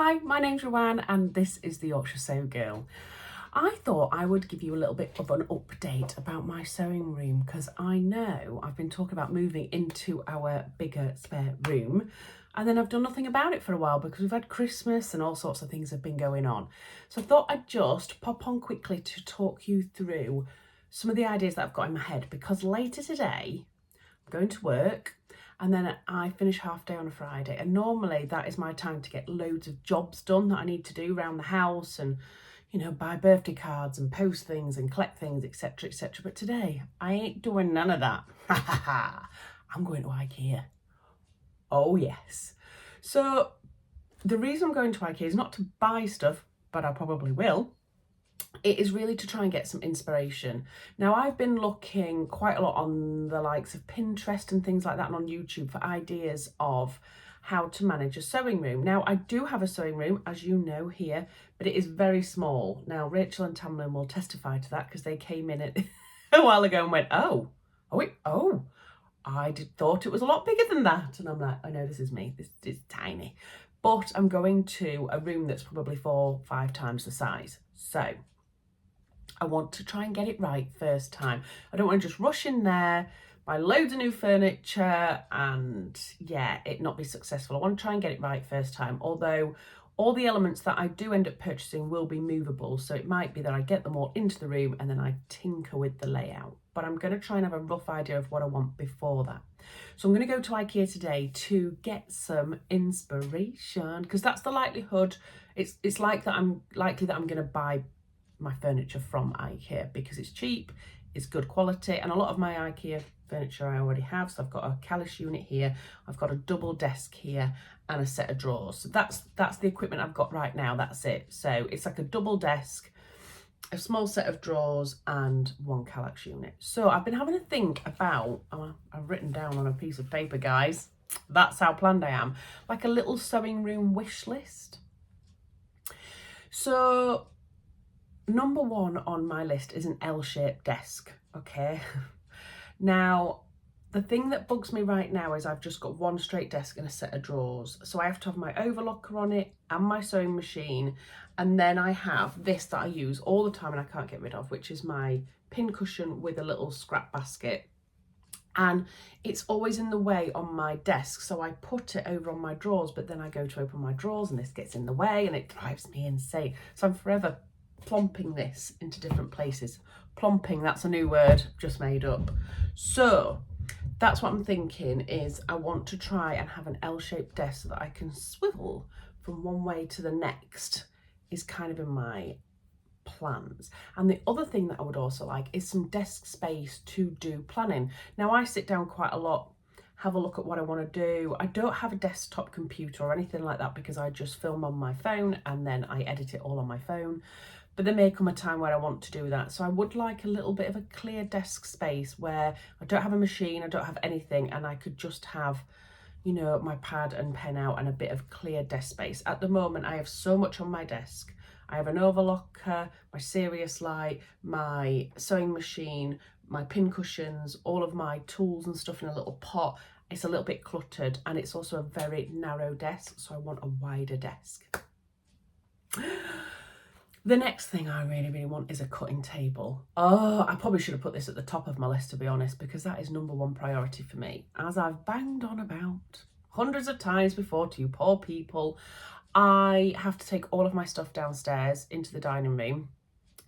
Hi, my name's Ruan and this is the Yorkshire Sew Girl. I thought I would give you a little bit of an update about my sewing room because I know I've been talking about moving into our bigger spare room and then I've done nothing about it for a while because we've had Christmas and all sorts of things have been going on. So I thought I'd just pop on quickly to talk you through some of the ideas that I've got in my head because later today I'm going to work and then I finish half day on a Friday, and normally that is my time to get loads of jobs done that I need to do around the house and, you know, buy birthday cards and post things and collect things, etc, etc. But today I ain't doing none of that. I'm going to Ikea. Oh yes. So the reason I'm going to Ikea is not to buy stuff, but I probably will. It is really to try and get some inspiration. Now, I've been looking quite a lot on the likes of Pinterest and things like that and on YouTube for ideas of how to manage a sewing room. Now, I do have a sewing room, as you know here, but it is very small. Now, Rachel and Tamlin will testify to that because they came in it a while ago and went, I thought it was a lot bigger than that. And I'm like, I know this is me, this is tiny. But I'm going to a room that's probably 4 or 5 times the size. So I want to try and get it right first time. I don't want to just rush in there, buy loads of new furniture and it not be successful. I want to try and get it right first time, although all the elements that I do end up purchasing will be movable. So it might be that I get them all into the room and then I tinker with the layout. But I'm going to try and have a rough idea of what I want before that. So I'm going to go to Ikea today to get some inspiration because that's the likelihood. It's like that I'm likely that I'm going to buy my furniture from Ikea because it's cheap, it's good quality, and a lot of my Ikea furniture I already have. So I've got a callus unit here, I've got a double desk here and a set of drawers. So that's the equipment I've got right now, that's it. So it's like a double desk, a small set of drawers and one callus unit. So I've been having a think about, I've written down on a piece of paper, guys, that's how planned I am, like a little sewing room wish list. So number 1 on my list is an L-shaped desk, okay? Now, the thing that bugs me right now is I've just got one straight desk and a set of drawers. So I have to have my overlocker on it and my sewing machine. And then I have this that I use all the time and I can't get rid of, which is my pin cushion with a little scrap basket. And it's always in the way on my desk. So I put it over on my drawers, but then I go to open my drawers and this gets in the way and it drives me insane. So I'm forever plomping this into different places. Plomping, that's a new word, just made up. So that's what I'm thinking is I want to try and have an L-shaped desk so that I can swivel from one way to the next is kind of in my plans. And the other thing that I would also like is some desk space to do planning. Now I sit down quite a lot, have a look at what I want to do. I don't have a desktop computer or anything like that because I just film on my phone and then I edit it all on my phone. But there may come a time where I want to do that. So I would like a little bit of a clear desk space where I don't have a machine, I don't have anything, and I could just have, you know, my pad and pen out and a bit of clear desk space. At the moment, I have so much on my desk. I have an overlocker, my Serious Light, my sewing machine, my pin cushions, all of my tools and stuff in a little pot. It's a little bit cluttered and it's also a very narrow desk, so I want a wider desk. The next thing I really want is a cutting table. Oh, I probably should have put this at the top of my list, to be honest, because that is number 1 priority for me. As I've banged on about hundreds of times before to you poor people, I have to take all of my stuff downstairs into the dining room.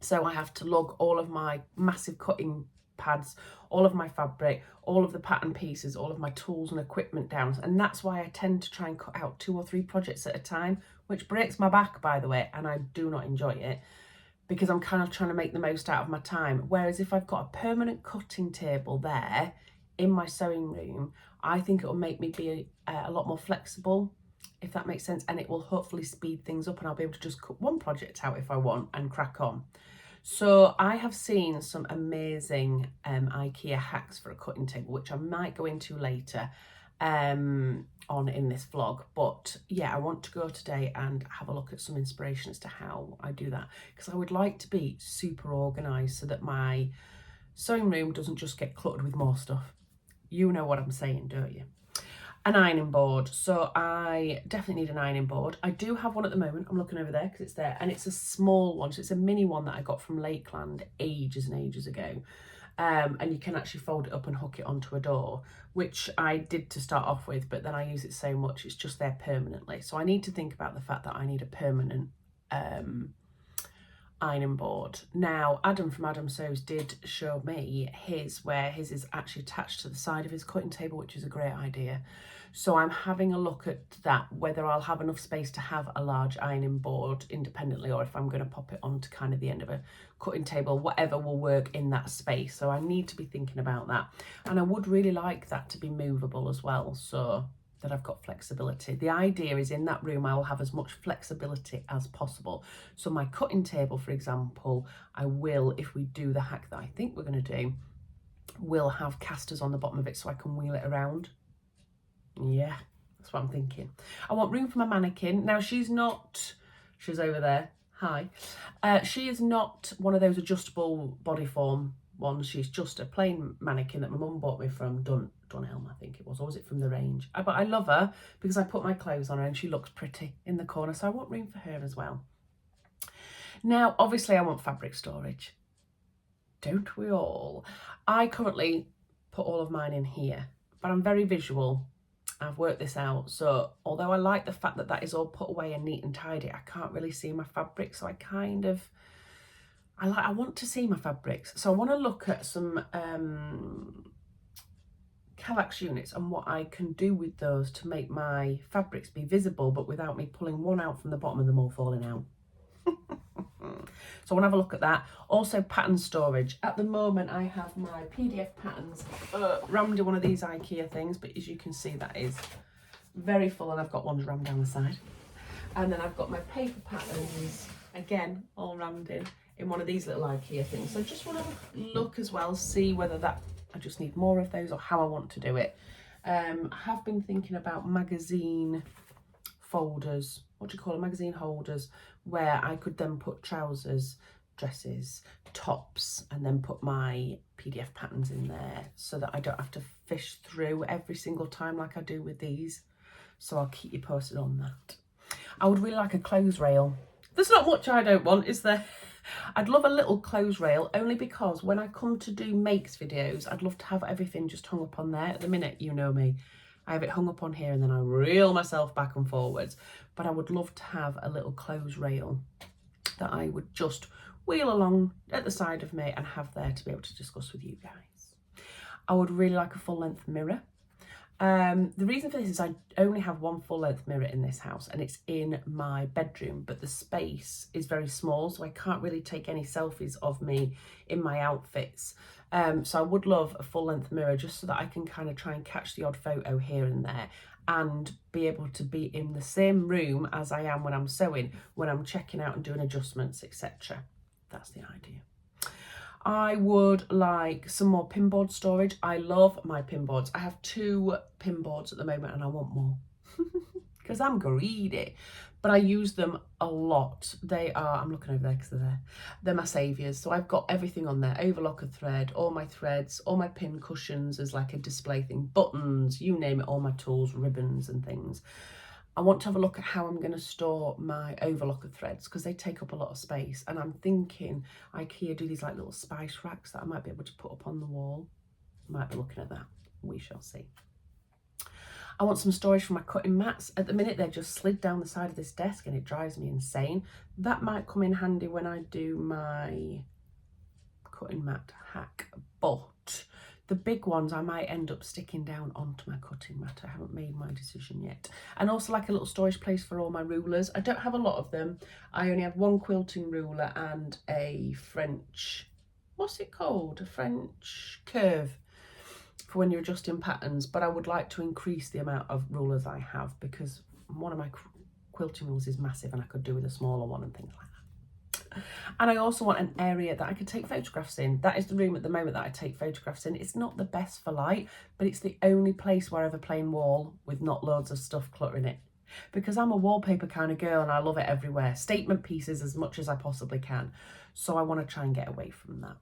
So I have to lug all of my massive cutting pads, all of my fabric, all of the pattern pieces, all of my tools and equipment down. And that's why I tend to try and cut out 2 or 3 projects at a time, which breaks my back, by the way, and I do not enjoy it because I'm kind of trying to make the most out of my time. Whereas if I've got a permanent cutting table there in my sewing room, I think it will make me be a lot more flexible, if that makes sense, and it will hopefully speed things up and I'll be able to just cut one project out if I want and crack on. So I have seen some amazing Ikea hacks for a cutting table, which I might go into later on in this vlog. But yeah, I want to go today and have a look at some inspiration as to how I do that, because I would like to be super organised so that my sewing room doesn't just get cluttered with more stuff. You know what I'm saying, don't you? an ironing board. So I definitely need an ironing board. I do have one at the moment. I'm looking over there because it's there, and it's a small one. So it's a mini one that I got from Lakeland ages and ages ago. And you can actually fold it up and hook it onto a door, which I did to start off with, but then I use it so much it's just there permanently. So I need to think about the fact that I need a permanent ironing board. Now, Adam from Adam Sews did show me his, where his is actually attached to the side of his cutting table, which is a great idea. So I'm having a look at that, whether I'll have enough space to have a large ironing board independently, or if I'm going to pop it onto kind of the end of a cutting table, whatever will work in that space. So I need to be thinking about that. And I would really like that to be movable as well, so that I've got flexibility. The idea is in that room I will have as much flexibility as possible. So my cutting table, for example, I will, if we do the hack that I think we're going to do, will have casters on the bottom of it so I can wheel it around. Yeah, that's what I'm thinking. I want room for my mannequin. Now she's over there. Hi. She is not one of those adjustable body form ones. She's just a plain mannequin that my mum bought me from Dunelm, I think it was, or was it from the range? But I love her because I put my clothes on her and she looks pretty in the corner, so I want room for her as well. Now, obviously I want fabric storage. Don't we all? I currently put all of mine in here, but I'm very visual. I've worked this out, so although I like the fact that that is all put away and neat and tidy, I can't really see my fabric, so I want to see my fabrics. So I want to look at some Kallax units and what I can do with those to make my fabrics be visible, but without me pulling one out from the bottom and them all falling out. So I want to have a look at that. Also pattern storage. At the moment I have my PDF patterns rammed in one of these Ikea things, but as you can see that is very full, and I've got ones rammed down the side. And then I've got my paper patterns, again, all rammed in one of these little Ikea things. So I just want to look as well, see whether that I just need more of those or how I want to do it. I have been thinking about magazine folders, what do you call it, magazine holders, where I could then put trousers, dresses, tops, and then put my PDF patterns in there so that I don't have to fish through every single time like I do with these. So I'll keep you posted on that. I would really like a clothes rail. There's not much I don't want, is there? I'd love a little clothes rail, only because when I come to do makes videos, I'd love to have everything just hung up on there. At the minute, you know me, I have it hung up on here and then I reel myself back and forwards. But I would love to have a little clothes rail that I would just wheel along at the side of me and have there to be able to discuss with you guys. I would really like a full length mirror. The reason for this is I only have one full length mirror in this house and it's in my bedroom, but the space is very small, so I can't really take any selfies of me in my outfits. So I would love a full length mirror just so that I can kind of try and catch the odd photo here and there and be able to be in the same room as I am when I'm sewing, when I'm checking out and doing adjustments, etc. That's the idea. I would like some more pinboard storage. I love my pinboards. I have 2 pinboards at the moment and I want more because I'm greedy, but I use them a lot. They are, I'm looking over there because they're there. They're my saviours. So I've got everything on there, overlocker thread, all my threads, all my pin cushions as like a display thing, buttons, you name it, all my tools, ribbons and things. I want to have a look at how I'm going to store my overlocker threads because they take up a lot of space, and I'm thinking Ikea do these like little spice racks that I might be able to put up on the wall. Might be looking at that. We shall see. I want some storage for my cutting mats. At the minute they're just slid down the side of this desk and it drives me insane. That might come in handy when I do my cutting mat hack, but the big ones I might end up sticking down onto my cutting mat. I haven't made my decision yet. And also like a little storage place for all my rulers. I don't have a lot of them. I only have one quilting ruler and a French, what's it called? A French curve for when you're adjusting patterns. But I would like to increase the amount of rulers I have because one of my quilting rulers is massive and I could do with a smaller one and things like that. And I also want an area that I could take photographs in. That is the room at the moment that I take photographs in. It's not the best for light, but it's the only place where I have a plain wall with not loads of stuff cluttering it. Because I'm a wallpaper kind of girl and I love it everywhere. Statement pieces as much as I possibly can. So I want to try and get away from that.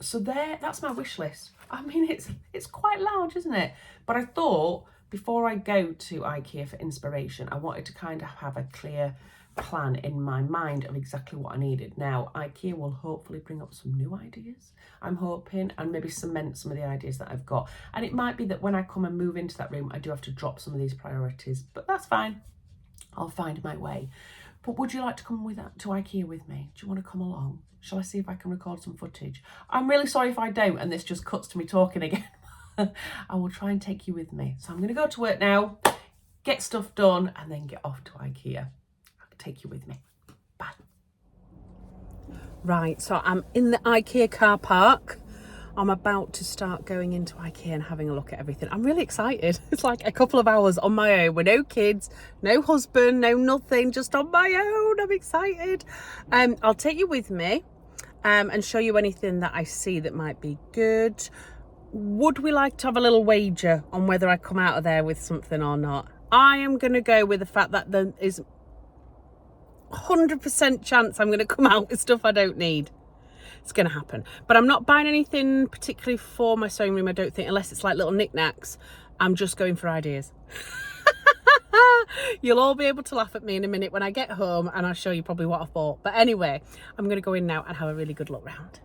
So that's my wish list. I mean, it's quite large, isn't it? But I thought before I go to Ikea for inspiration, I wanted to kind of have a clear plan in my mind of exactly what I needed. Now, Ikea will hopefully bring up some new ideas, I'm hoping, and maybe cement some of the ideas that I've got. And it might be that when I come and move into that room, I do have to drop some of these priorities, but that's fine. I'll find my way. But would you like to come to Ikea with me? Do you want to come along? Shall I see if I can record some footage? I'm really sorry if I don't and this just cuts to me talking again. I will try and take you with me. So I'm going to go to work now, get stuff done, and then get off to Ikea. I'll take you with me. Bye. Right, so I'm in the Ikea car park. I'm about to start going into Ikea and having a look at everything. I'm really excited. It's like a couple of hours on my own with no kids, no husband, no nothing, just on my own. I'm excited. I'll take you with me and show you anything that I see that might be good. Would we like to have a little wager on whether I come out of there with something or not? I am going to go with the fact that there is 100% chance I'm going to come out with stuff I don't need. It's going to happen. But I'm not buying anything particularly for my sewing room, I don't think, unless it's like little knickknacks. I'm just going for ideas. You'll all be able to laugh at me in a minute when I get home and I'll show you probably what I've bought. But anyway, I'm going to go in now and have a really good look round.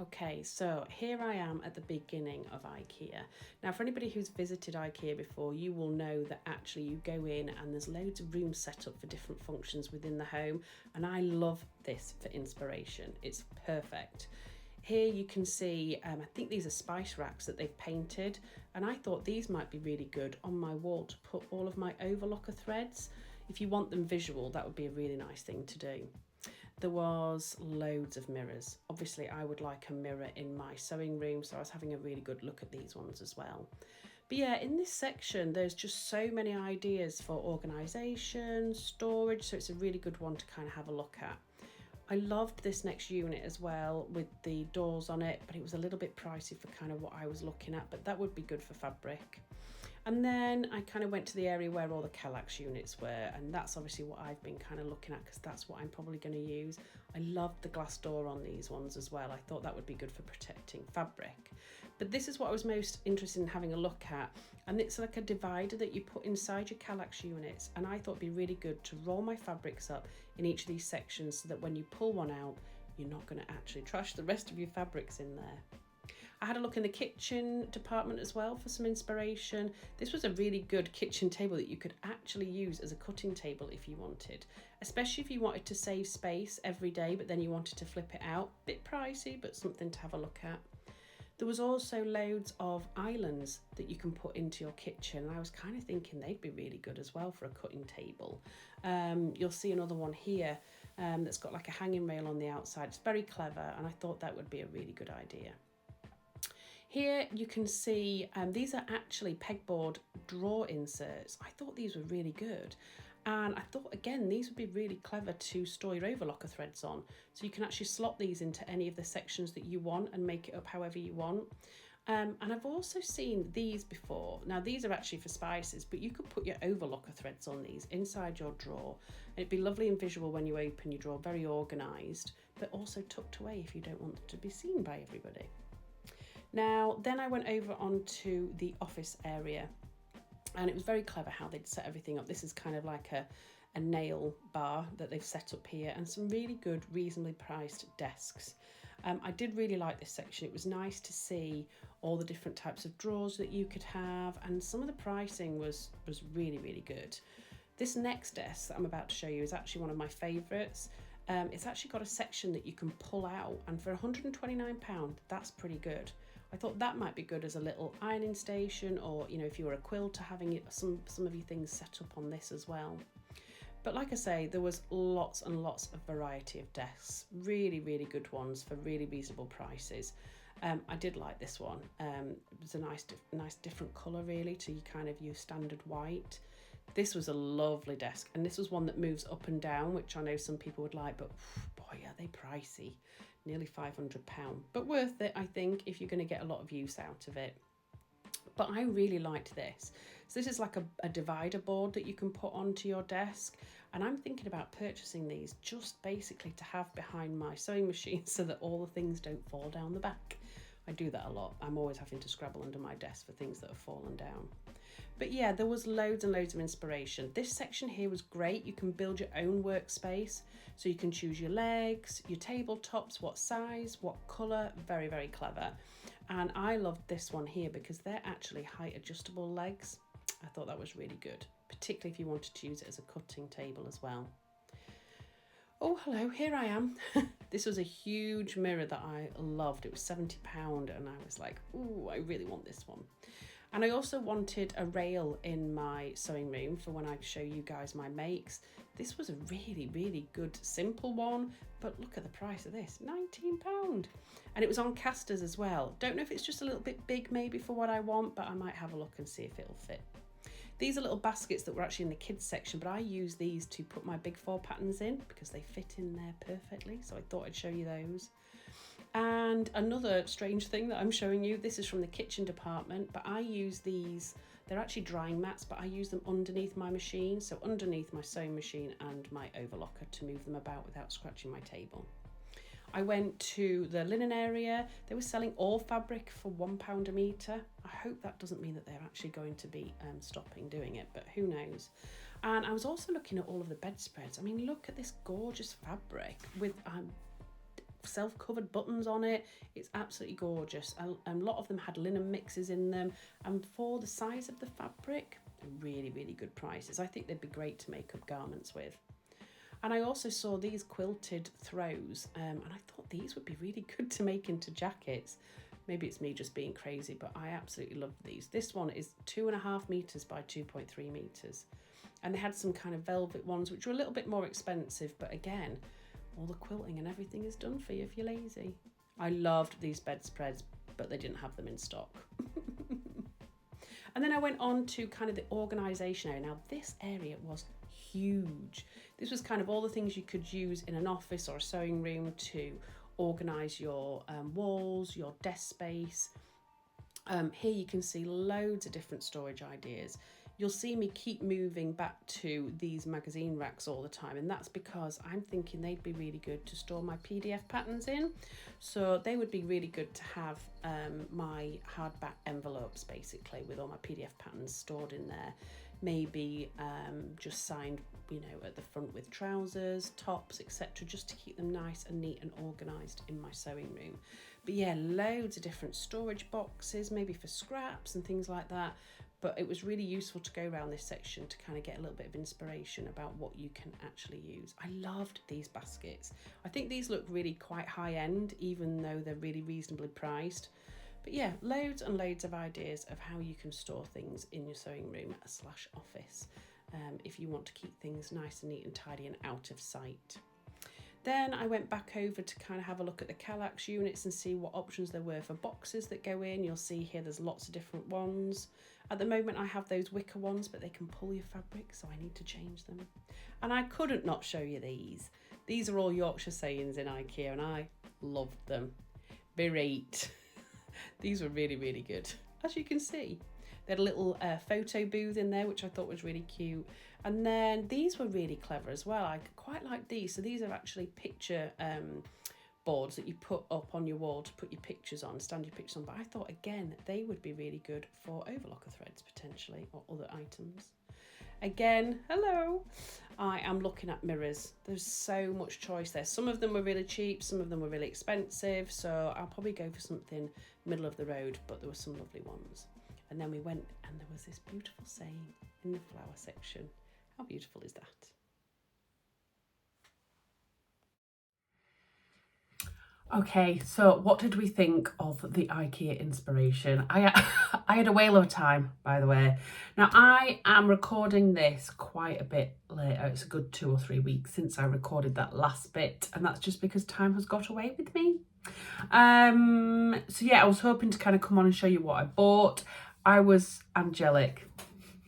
Okay, so here I am at the beginning of Ikea. Now, for anybody who's visited Ikea before, you will know that actually you go in and there's loads of rooms set up for different functions within the home. And I love this for inspiration. It's perfect. Here you can see, I think these are spice racks that they've painted. And I thought these might be really good on my wall to put all of my overlocker threads. If you want them visual, that would be a really nice thing to do. There was loads of mirrors. Obviously, I would like a mirror in my sewing room, so I was having a really good look at these ones as well. But yeah, in this section, there's just so many ideas for organisation, storage, so it's a really good one to kind of have a look at. I loved this next unit as well with the doors on it, but it was a little bit pricey for kind of what I was looking at, but that would be good for fabric. And then I kind of went to the area where all the Kallax units were, and that's obviously what I've been kind of looking at because that's what I'm probably going to use. I loved the glass door on these ones as well. I thought that would be good for protecting fabric. But this is what I was most interested in having a look at, and it's like a divider that you put inside your Kallax units, and I thought it'd be really good to roll my fabrics up in each of these sections so that when you pull one out, you're not going to actually trash the rest of your fabrics in there. I had a look in the kitchen department as well for some inspiration. This was a really good kitchen table that you could actually use as a cutting table if you wanted, especially if you wanted to save space every day, but then you wanted to flip it out. Bit pricey, but something to have a look at. There was also loads of islands that you can put into your kitchen. And I was kind of thinking they'd be really good as well for a cutting table. You'll see another one here that's got like a hanging rail on the outside. It's very clever, and I thought that would be a really good idea. Here you can see these are actually pegboard drawer inserts. I thought these were really good. And I thought, again, these would be really clever to store your overlocker threads on. So you can actually slot these into any of the sections that you want and make it up however you want. And I've also seen these before. Now, these are actually for spices, but you could put your overlocker threads on these inside your drawer. And it'd be lovely and visual when you open your drawer, very organised, but also tucked away if you don't want them to be seen by everybody. Now, then I went over onto the office area, and it was very clever how they'd set everything up. This is kind of like a nail bar that they've set up here, and some really good, reasonably priced desks. I did really like this section. It was nice to see all the different types of drawers that you could have, and some of the pricing was really, really good. This next desk that I'm about to show you is actually one of my favourites. It's actually got a section that you can pull out, and for £129, that's pretty good. I thought that might be good as a little ironing station, or, you know, if you were a quilter, having some of your things set up on this as well. But like I say, there was lots and lots of variety of desks, really, really good ones for really reasonable prices. I did like this one. It was a nice different colour really to your standard white. This was a lovely desk, and this was one that moves up and down, which I know some people would like, but boy, are they pricey. Nearly £500, but worth it, I think, if you're going to get a lot of use out of it. But I really liked this. So this is like a divider board that you can put onto your desk. And I'm thinking about purchasing these just basically to have behind my sewing machine so that all the things don't fall down the back. I do that a lot. I'm always having to scrabble under my desk for things that have fallen down. But yeah, there was loads and loads of inspiration. This section here was great. You can build your own workspace. So you can choose your legs, your tabletops, what size, what colour. Very, very clever. And I loved this one here because they're actually height adjustable legs. I thought that was really good, particularly if you wanted to use it as a cutting table as well. Oh, hello, here I am. This was a huge mirror that I loved. It was £70 and I was like, ooh, I really want this one. And I also wanted a rail in my sewing room for when I show you guys my makes. This was a really, really good, simple one, but look at the price of this, £19. And it was on casters as well. Don't know if it's just a little bit big maybe for what I want, but I might have a look and see if it'll fit. These are little baskets that were actually in the kids section, but I use these to put my big 4 patterns in because they fit in there perfectly. So I thought I'd show you those. And another strange thing that I'm showing you, this is from the kitchen department, but I use these, they're actually drying mats, but I use them underneath my machine. So underneath my sewing machine and my overlocker to move them about without scratching my table. I went to the linen area. They were selling all fabric for £1 a metre. I hope that doesn't mean that they're actually going to be stopping doing it, but who knows. And I was also looking at all of the bedspreads. I mean, look at this gorgeous fabric with self-covered buttons on it. It's absolutely gorgeous. A lot of them had linen mixes in them. And for the size of the fabric, really, really good prices. I think they'd be great to make up garments with. And I also saw these quilted throws, and I thought these would be really good to make into jackets. Maybe it's me just being crazy, but I absolutely love these. This one is 2.5 metres by 2.3 metres. And they had some kind of velvet ones, which were a little bit more expensive, but again, all the quilting and everything is done for you if you're lazy. I loved these bedspreads, but they didn't have them in stock. And then I went on to kind of the organisation area. Now, this area was huge. This was kind of all the things you could use in an office or a sewing room to organise your walls, your desk space. Here you can see loads of different storage ideas. You'll see me keep moving back to these magazine racks all the time, and that's because I'm thinking they'd be really good to store my PDF patterns in. So they would be really good to have my hardback envelopes basically with all my PDF patterns stored in there. Maybe just signed, you know, at the front with trousers, tops, etc., just to keep them nice and neat and organised in my sewing room. But yeah, loads of different storage boxes, maybe for scraps and things like that. But it was really useful to go around this section to kind of get a little bit of inspiration about what you can actually use. I loved these baskets. I think these look really quite high end, even though they're really reasonably priced. But yeah, loads and loads of ideas of how you can store things in your sewing room / office if you want to keep things nice and neat and tidy and out of sight. Then I went back over to kind of have a look at the Kallax units and see what options there were for boxes that go in. You'll see here there's lots of different ones. At the moment I have those wicker ones, but they can pull your fabric, so I need to change them. And I couldn't not show you these. These are all Yorkshire sayings in Ikea and I loved them. Berate. These were really, really good, as you can see. They had a little photo booth in there, which I thought was really cute. And then these were really clever as well. I quite like these. So these are actually picture boards that you put up on your wall to put your pictures on, stand your pictures on. But I thought, again, they would be really good for overlocker threads potentially, or other items. Again, hello. I am looking at mirrors. There's so much choice there. Some of them were really cheap, some of them were really expensive. So I'll probably go for something middle of the road, but there were some lovely ones. And then we went and there was this beautiful saying in the flower section. How beautiful is that? Okay, so what did we think of the IKEA inspiration? I had a whale of a time, by the way. Now, I am recording this quite a bit later. It's a good 2 or 3 weeks since I recorded that last bit, and that's just because time has got away with me. So yeah, I was hoping to kind of come on and show you what I bought. I was angelic.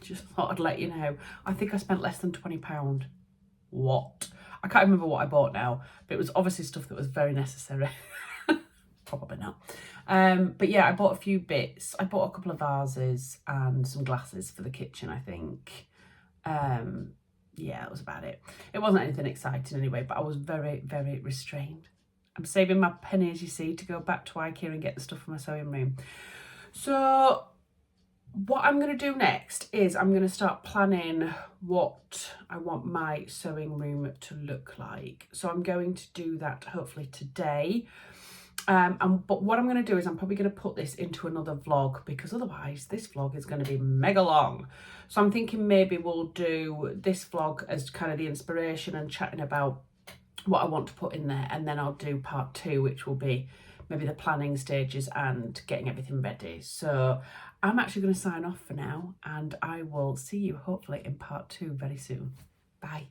Just thought I'd let you know. I think I spent less than £20. What? I can't remember what I bought now, but it was obviously stuff that was very necessary. Probably not. But yeah, I bought a few bits. I bought a couple of vases and some glasses for the kitchen, I think. yeah, that was about it. It wasn't anything exciting anyway, but I was very, very restrained. I'm saving my pennies, you see, to go back to Ikea and get the stuff for my sewing room. So what I'm going to do next is I'm going to start planning what I want my sewing room to look like. So I'm going to do that hopefully today. But what I'm going to do is I'm probably going to put this into another vlog, because otherwise this vlog is going to be mega long. So I'm thinking maybe we'll do this vlog as kind of the inspiration and chatting about what I want to put in there, and then I'll do part 2, which will be maybe the planning stages and getting everything ready. So I'm actually going to sign off for now, and I will see you hopefully in part 2 very soon. Bye.